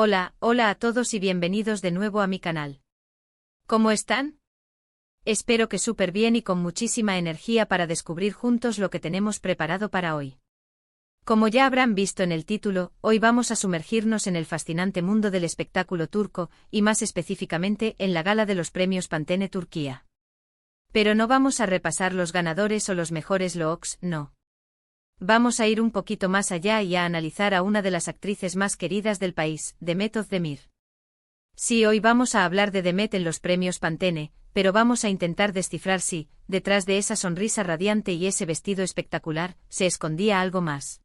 Hola a todos y bienvenidos de nuevo a mi canal. ¿Cómo están? Espero que súper bien y con muchísima energía para descubrir juntos lo que tenemos preparado para hoy. Como ya habrán visto en el título, hoy vamos a sumergirnos en el fascinante mundo del espectáculo turco, y más específicamente en la gala de los premios Pantene Turquía. Pero no vamos a repasar los ganadores o los mejores looks, no. Vamos a ir un poquito más allá y a analizar a una de las actrices más queridas del país, Demet Özdemir. Sí, hoy vamos a hablar de Demet en los premios Pantene, pero vamos a intentar descifrar si, detrás de esa sonrisa radiante y ese vestido espectacular, se escondía algo más.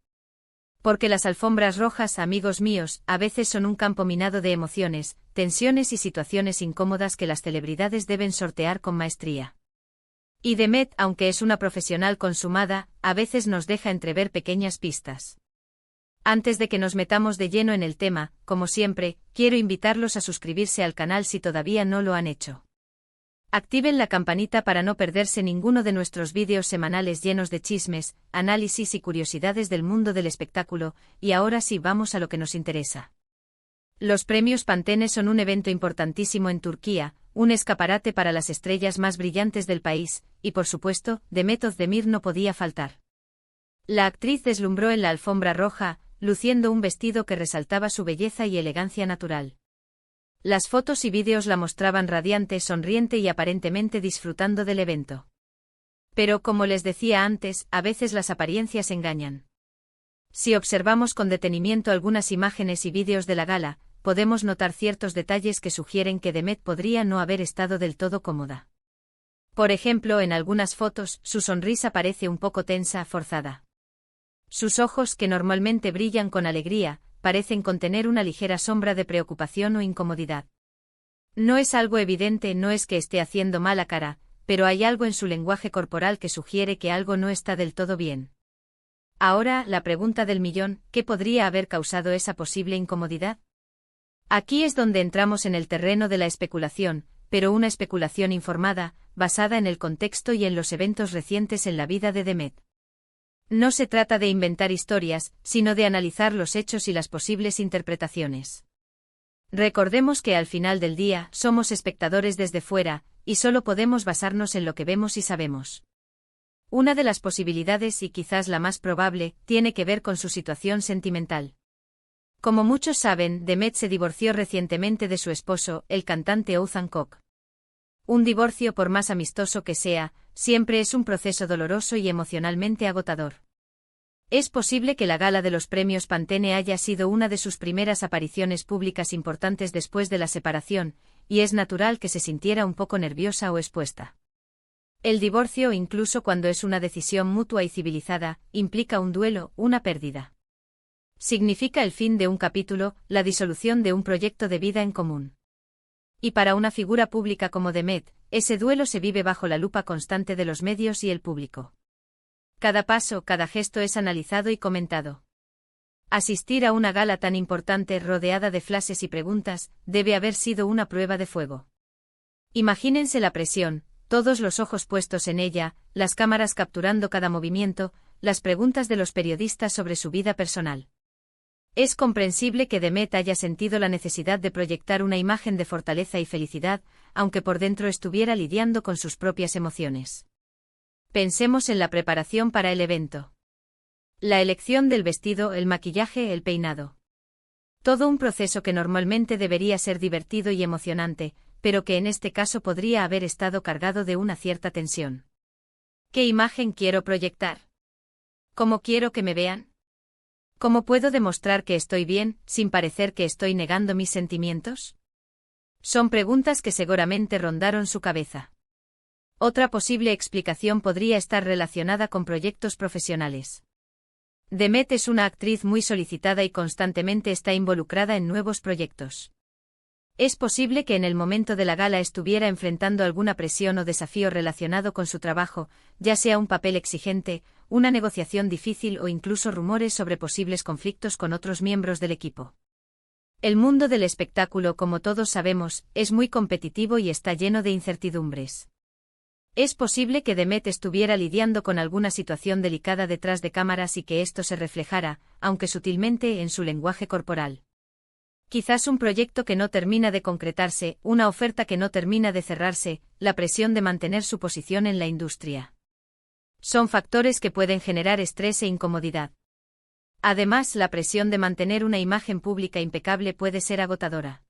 Porque las alfombras rojas, amigos míos, a veces son un campo minado de emociones, tensiones y situaciones incómodas que las celebridades deben sortear con maestría. Y Demet, aunque es una profesional consumada, a veces nos deja entrever pequeñas pistas. Antes de que nos metamos de lleno en el tema, como siempre, quiero invitarlos a suscribirse al canal si todavía no lo han hecho. Activen la campanita para no perderse ninguno de nuestros vídeos semanales llenos de chismes, análisis y curiosidades del mundo del espectáculo, y ahora sí vamos a lo que nos interesa. Los premios Pantene son un evento importantísimo en Turquía, un escaparate para las estrellas más brillantes del país, y por supuesto, Demet Özdemir no podía faltar. La actriz deslumbró en la alfombra roja, luciendo un vestido que resaltaba su belleza y elegancia natural. Las fotos y vídeos la mostraban radiante, sonriente y aparentemente disfrutando del evento. Pero como les decía antes, a veces las apariencias engañan. Si observamos con detenimiento algunas imágenes y vídeos de la gala, podemos notar ciertos detalles que sugieren que Demet podría no haber estado del todo cómoda. Por ejemplo, en algunas fotos, su sonrisa parece un poco tensa, forzada. Sus ojos, que normalmente brillan con alegría, parecen contener una ligera sombra de preocupación o incomodidad. No es algo evidente, no es que esté haciendo mala cara, pero hay algo en su lenguaje corporal que sugiere que algo no está del todo bien. Ahora, la pregunta del millón, ¿qué podría haber causado esa posible incomodidad? Aquí es donde entramos en el terreno de la especulación, pero una especulación informada, basada en el contexto y en los eventos recientes en la vida de Demet. No se trata de inventar historias, sino de analizar los hechos y las posibles interpretaciones. Recordemos que al final del día somos espectadores desde fuera, y solo podemos basarnos en lo que vemos y sabemos. Una de las posibilidades, y quizás la más probable, tiene que ver con su situación sentimental. Como muchos saben, Demet se divorció recientemente de su esposo, el cantante Oğuzhan Koç. Un divorcio, por más amistoso que sea, siempre es un proceso doloroso y emocionalmente agotador. Es posible que la gala de los premios Pantene haya sido una de sus primeras apariciones públicas importantes después de la separación, y es natural que se sintiera un poco nerviosa o expuesta. El divorcio, incluso cuando es una decisión mutua y civilizada, implica un duelo, una pérdida. Significa el fin de un capítulo, la disolución de un proyecto de vida en común. Y para una figura pública como Demet, ese duelo se vive bajo la lupa constante de los medios y el público. Cada paso, cada gesto es analizado y comentado. Asistir a una gala tan importante rodeada de flashes y preguntas, debe haber sido una prueba de fuego. Imagínense la presión, todos los ojos puestos en ella, las cámaras capturando cada movimiento, las preguntas de los periodistas sobre su vida personal. Es comprensible que Demet haya sentido la necesidad de proyectar una imagen de fortaleza y felicidad, aunque por dentro estuviera lidiando con sus propias emociones. Pensemos en la preparación para el evento. La elección del vestido, el maquillaje, el peinado. Todo un proceso que normalmente debería ser divertido y emocionante, pero que en este caso podría haber estado cargado de una cierta tensión. ¿Qué imagen quiero proyectar? ¿Cómo quiero que me vean? ¿Cómo puedo demostrar que estoy bien, sin parecer que estoy negando mis sentimientos? Son preguntas que seguramente rondaron su cabeza. Otra posible explicación podría estar relacionada con proyectos profesionales. Demet es una actriz muy solicitada y constantemente está involucrada en nuevos proyectos. Es posible que en el momento de la gala estuviera enfrentando alguna presión o desafío relacionado con su trabajo, ya sea un papel exigente, una negociación difícil o incluso rumores sobre posibles conflictos con otros miembros del equipo. El mundo del espectáculo, como todos sabemos, es muy competitivo y está lleno de incertidumbres. Es posible que Demet estuviera lidiando con alguna situación delicada detrás de cámaras y que esto se reflejara, aunque sutilmente, en su lenguaje corporal. Quizás un proyecto que no termina de concretarse, una oferta que no termina de cerrarse, la presión de mantener su posición en la industria. Son factores que pueden generar estrés e incomodidad. Además, la presión de mantener una imagen pública impecable puede ser agotadora.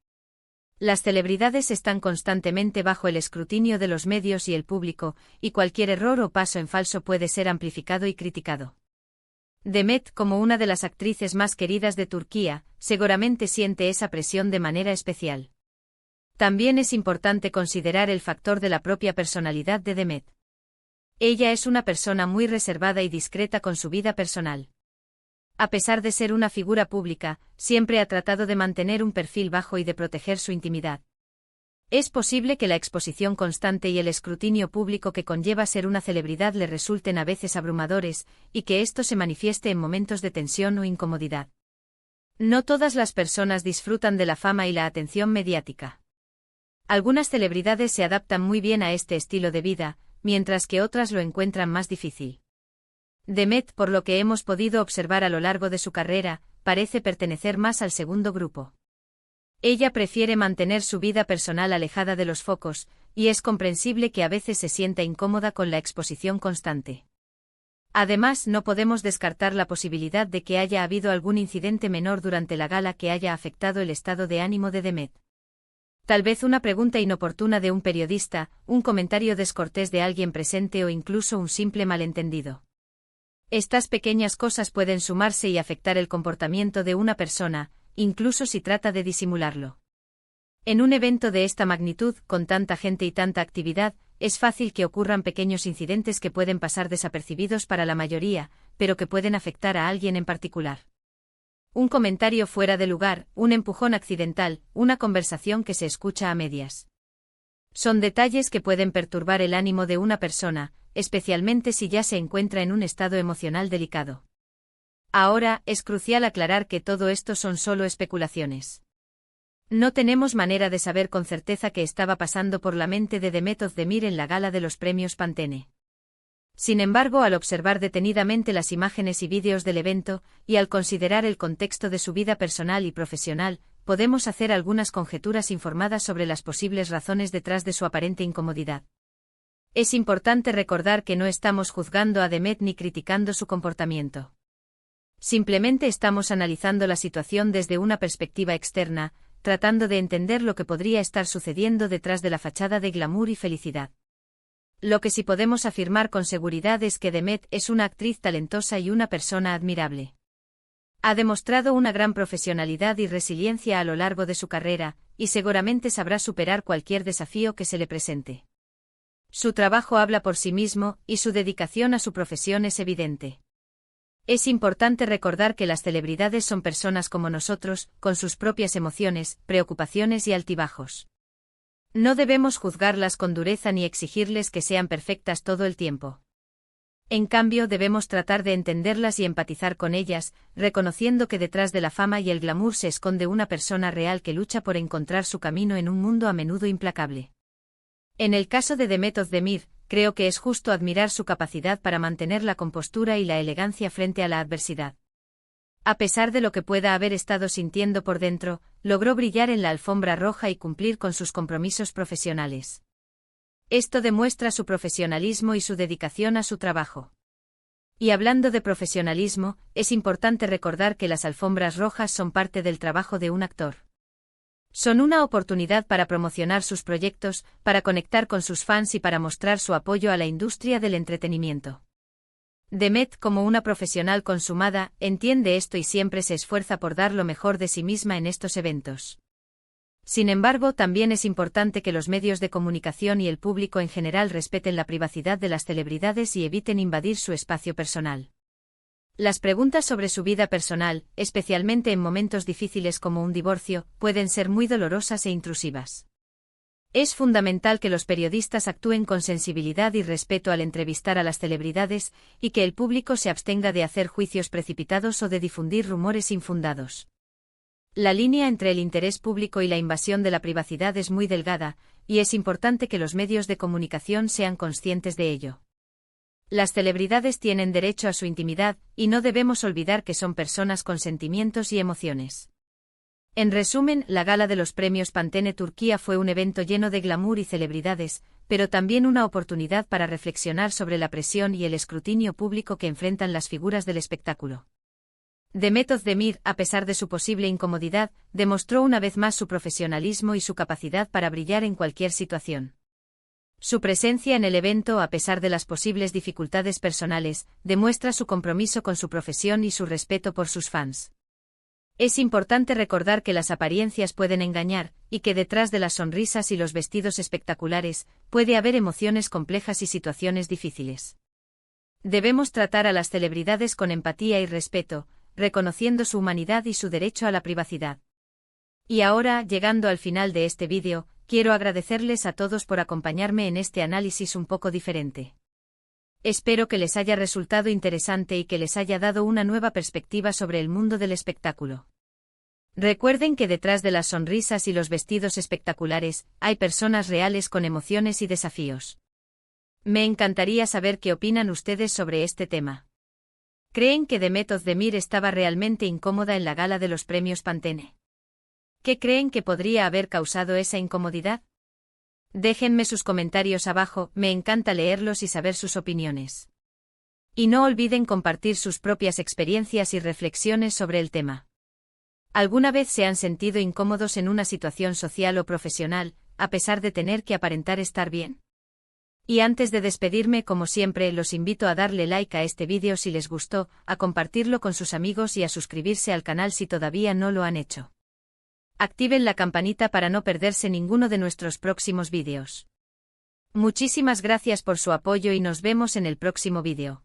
Las celebridades están constantemente bajo el escrutinio de los medios y el público, y cualquier error o paso en falso puede ser amplificado y criticado. Demet, como una de las actrices más queridas de Turquía, seguramente siente esa presión de manera especial. También es importante considerar el factor de la propia personalidad de Demet. Ella es una persona muy reservada y discreta con su vida personal. A pesar de ser una figura pública, siempre ha tratado de mantener un perfil bajo y de proteger su intimidad. Es posible que la exposición constante y el escrutinio público que conlleva ser una celebridad le resulten a veces abrumadores, y que esto se manifieste en momentos de tensión o incomodidad. No todas las personas disfrutan de la fama y la atención mediática. Algunas celebridades se adaptan muy bien a este estilo de vida, mientras que otras lo encuentran más difícil. Demet, por lo que hemos podido observar a lo largo de su carrera, parece pertenecer más al segundo grupo. Ella prefiere mantener su vida personal alejada de los focos, y es comprensible que a veces se sienta incómoda con la exposición constante. Además, no podemos descartar la posibilidad de que haya habido algún incidente menor durante la gala que haya afectado el estado de ánimo de Demet. Tal vez una pregunta inoportuna de un periodista, un comentario descortés de alguien presente o incluso un simple malentendido. Estas pequeñas cosas pueden sumarse y afectar el comportamiento de una persona, incluso si trata de disimularlo. En un evento de esta magnitud, con tanta gente y tanta actividad, es fácil que ocurran pequeños incidentes que pueden pasar desapercibidos para la mayoría, pero que pueden afectar a alguien en particular. Un comentario fuera de lugar, un empujón accidental, una conversación que se escucha a medias. Son detalles que pueden perturbar el ánimo de una persona, especialmente si ya se encuentra en un estado emocional delicado. Ahora, es crucial aclarar que todo esto son solo especulaciones. No tenemos manera de saber con certeza qué estaba pasando por la mente de Demet Özdemir en la gala de los premios Pantene. Sin embargo, al observar detenidamente las imágenes y vídeos del evento, y al considerar el contexto de su vida personal y profesional, podemos hacer algunas conjeturas informadas sobre las posibles razones detrás de su aparente incomodidad. Es importante recordar que no estamos juzgando a Demet ni criticando su comportamiento. Simplemente estamos analizando la situación desde una perspectiva externa, tratando de entender lo que podría estar sucediendo detrás de la fachada de glamour y felicidad. Lo que sí podemos afirmar con seguridad es que Demet es una actriz talentosa y una persona admirable. Ha demostrado una gran profesionalidad y resiliencia a lo largo de su carrera, y seguramente sabrá superar cualquier desafío que se le presente. Su trabajo habla por sí mismo, y su dedicación a su profesión es evidente. Es importante recordar que las celebridades son personas como nosotros, con sus propias emociones, preocupaciones y altibajos. No debemos juzgarlas con dureza ni exigirles que sean perfectas todo el tiempo. En cambio, debemos tratar de entenderlas y empatizar con ellas, reconociendo que detrás de la fama y el glamour se esconde una persona real que lucha por encontrar su camino en un mundo a menudo implacable. En el caso de Demet Özdemir, creo que es justo admirar su capacidad para mantener la compostura y la elegancia frente a la adversidad. A pesar de lo que pueda haber estado sintiendo por dentro, logró brillar en la alfombra roja y cumplir con sus compromisos profesionales. Esto demuestra su profesionalismo y su dedicación a su trabajo. Y hablando de profesionalismo, es importante recordar que las alfombras rojas son parte del trabajo de un actor. Son una oportunidad para promocionar sus proyectos, para conectar con sus fans y para mostrar su apoyo a la industria del entretenimiento. Demet, como una profesional consumada, entiende esto y siempre se esfuerza por dar lo mejor de sí misma en estos eventos. Sin embargo, también es importante que los medios de comunicación y el público en general respeten la privacidad de las celebridades y eviten invadir su espacio personal. Las preguntas sobre su vida personal, especialmente en momentos difíciles como un divorcio, pueden ser muy dolorosas e intrusivas. Es fundamental que los periodistas actúen con sensibilidad y respeto al entrevistar a las celebridades, y que el público se abstenga de hacer juicios precipitados o de difundir rumores infundados. La línea entre el interés público y la invasión de la privacidad es muy delgada, y es importante que los medios de comunicación sean conscientes de ello. Las celebridades tienen derecho a su intimidad, y no debemos olvidar que son personas con sentimientos y emociones. En resumen, la gala de los premios Pantene Turquía fue un evento lleno de glamour y celebridades, pero también una oportunidad para reflexionar sobre la presión y el escrutinio público que enfrentan las figuras del espectáculo. Demet Özdemir, a pesar de su posible incomodidad, demostró una vez más su profesionalismo y su capacidad para brillar en cualquier situación. Su presencia en el evento, a pesar de las posibles dificultades personales, demuestra su compromiso con su profesión y su respeto por sus fans. Es importante recordar que las apariencias pueden engañar, y que detrás de las sonrisas y los vestidos espectaculares, puede haber emociones complejas y situaciones difíciles. Debemos tratar a las celebridades con empatía y respeto, reconociendo su humanidad y su derecho a la privacidad. Y ahora, llegando al final de este vídeo, quiero agradecerles a todos por acompañarme en este análisis un poco diferente. Espero que les haya resultado interesante y que les haya dado una nueva perspectiva sobre el mundo del espectáculo. Recuerden que detrás de las sonrisas y los vestidos espectaculares, hay personas reales con emociones y desafíos. Me encantaría saber qué opinan ustedes sobre este tema. ¿Creen que Demet Özdemir estaba realmente incómoda en la gala de los premios Pantene? ¿Qué creen que podría haber causado esa incomodidad? Déjenme sus comentarios abajo, me encanta leerlos y saber sus opiniones. Y no olviden compartir sus propias experiencias y reflexiones sobre el tema. ¿Alguna vez se han sentido incómodos en una situación social o profesional, a pesar de tener que aparentar estar bien? Y antes de despedirme, como siempre, los invito a darle like a este vídeo si les gustó, a compartirlo con sus amigos y a suscribirse al canal si todavía no lo han hecho. Activen la campanita para no perderse ninguno de nuestros próximos vídeos. Muchísimas gracias por su apoyo y nos vemos en el próximo vídeo.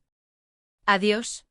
Adiós.